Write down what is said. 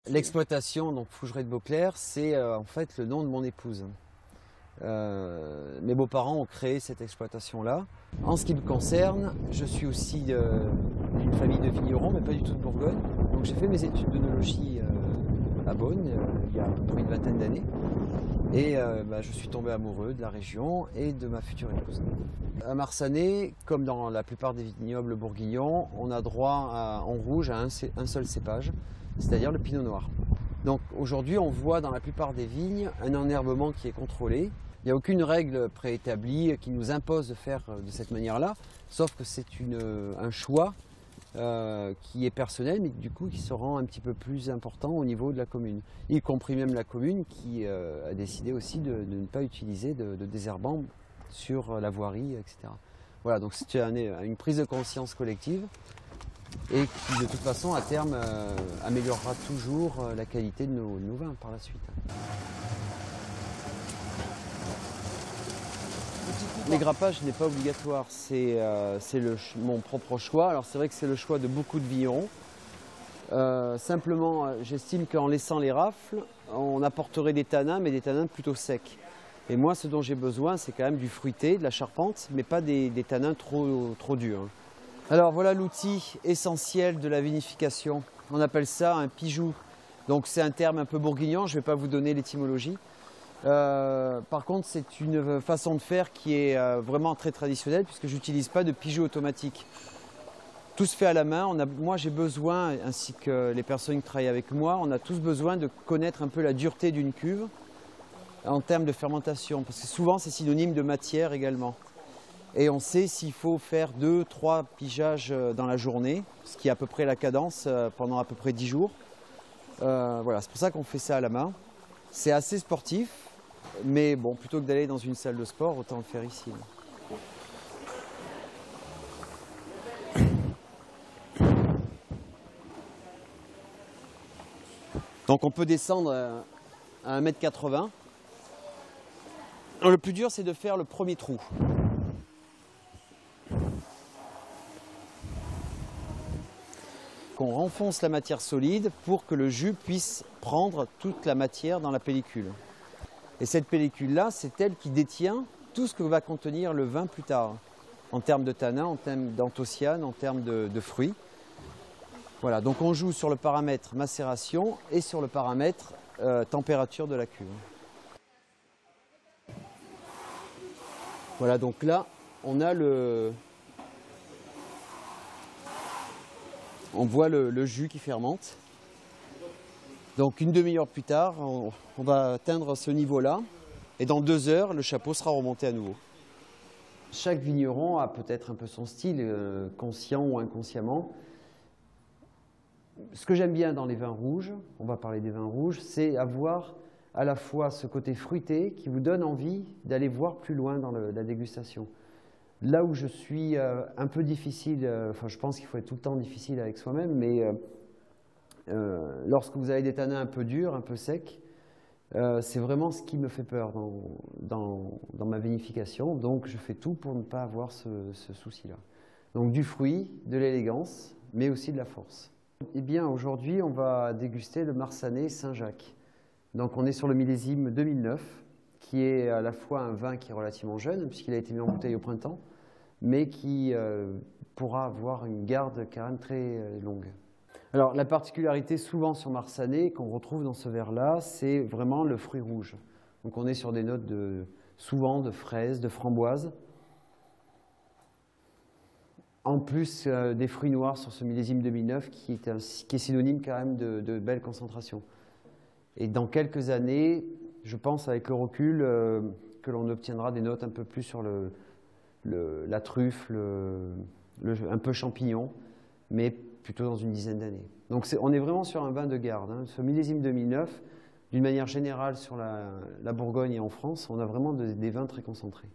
L'exploitation, donc Fougeray de Beauclerc, c'est en fait le nom de mon épouse. Mes beaux-parents ont créé cette exploitation-là. En ce qui me concerne, je suis aussi d'une famille de vignerons, mais pas du tout de Bourgogne. Donc j'ai fait mes études d'œnologie à Beaune, il y a à peu près une vingtaine d'années. Et je suis tombé amoureux de la région et de ma future épouse. À Marsanais, comme dans la plupart des vignobles bourguignons, on a droit en rouge à un seul cépage, c'est-à-dire le pinot noir. Donc aujourd'hui, on voit dans la plupart des vignes un enherbement qui est contrôlé. Il n'y a aucune règle préétablie qui nous impose de faire de cette manière-là, sauf que c'est un choix qui est personnel, mais du coup qui se rend un petit peu plus important au niveau de la commune. Y compris même la commune qui a décidé aussi de ne pas utiliser de désherbant sur la voirie, etc. Voilà, donc c'est une prise de conscience collective et qui de toute façon à terme améliorera toujours la qualité de nos vins par la suite. Les grappages n'est pas obligatoire, c'est mon propre choix. Alors c'est vrai que c'est le choix de beaucoup de vignerons. Simplement, j'estime qu'en laissant les rafles, on apporterait des tanins, mais des tanins plutôt secs. Et moi, ce dont j'ai besoin, c'est quand même du fruité, de la charpente, mais pas des tanins trop durs. Alors voilà l'outil essentiel de la vinification. On appelle ça un pijou. Donc c'est un terme un peu bourguignon, je ne vais pas vous donner l'étymologie. Par contre, c'est une façon de faire qui est vraiment très traditionnelle puisque je n'utilise pas de pijou automatique. Tout se fait à la main. Moi, j'ai besoin, ainsi que les personnes qui travaillent avec moi, on a tous besoin de connaître un peu la dureté d'une cuve en termes de fermentation, parce que souvent c'est synonyme de matière également. Et on sait s'il faut faire 2-3 pigeages dans la journée, ce qui est à peu près la cadence pendant à peu près 10 jours. Voilà, c'est pour ça qu'on fait ça à la main. C'est assez sportif, mais bon, plutôt que d'aller dans une salle de sport, autant le faire ici. Donc on peut descendre à 1,80 m. Le plus dur, c'est de faire le premier trou. On renfonce la matière solide pour que le jus puisse prendre toute la matière dans la pellicule. Et cette pellicule-là, c'est elle qui détient tout ce que va contenir le vin plus tard, en termes de tanin, en termes d'anthocyanes, en termes de fruits. Voilà, donc on joue sur le paramètre macération et sur le paramètre température de la cuve. Voilà, donc là, on voit le jus qui fermente. Donc une demi-heure plus tard, on va atteindre ce niveau-là. Et dans 2 heures, le chapeau sera remonté à nouveau. Chaque vigneron a peut-être un peu son style, conscient ou inconsciemment. Ce que j'aime bien dans les vins rouges, on va parler des vins rouges, c'est avoir à la fois ce côté fruité qui vous donne envie d'aller voir plus loin dans la dégustation. Là où je suis un peu difficile, enfin je pense qu'il faut être tout le temps difficile avec soi-même, mais lorsque vous avez des tanins un peu durs, un peu secs, c'est vraiment ce qui me fait peur dans ma vinification. Donc je fais tout pour ne pas avoir ce souci-là. Donc du fruit, de l'élégance, mais aussi de la force. Eh bien aujourd'hui on va déguster le Marsanais Saint-Jacques. Donc on est sur le millésime 2009, qui est à la fois un vin qui est relativement jeune, puisqu'il a été mis en bouteille au printemps, mais qui pourra avoir une garde quand même très longue. Alors la particularité souvent sur Marsanais qu'on retrouve dans ce verre-là, c'est vraiment le fruit rouge. Donc on est sur des notes souvent de fraises, de framboises. En plus des fruits noirs sur ce millésime 2009 qui est synonyme quand même de belle concentration. Et dans quelques années, je pense avec le recul que l'on obtiendra des notes un peu plus sur la truffe, un peu champignon, mais plutôt dans une dizaine d'années. Donc on est vraiment sur un vin de garde. Hein. Ce millésime 2009, d'une manière générale sur la Bourgogne et en France, on a vraiment des vins très concentrés.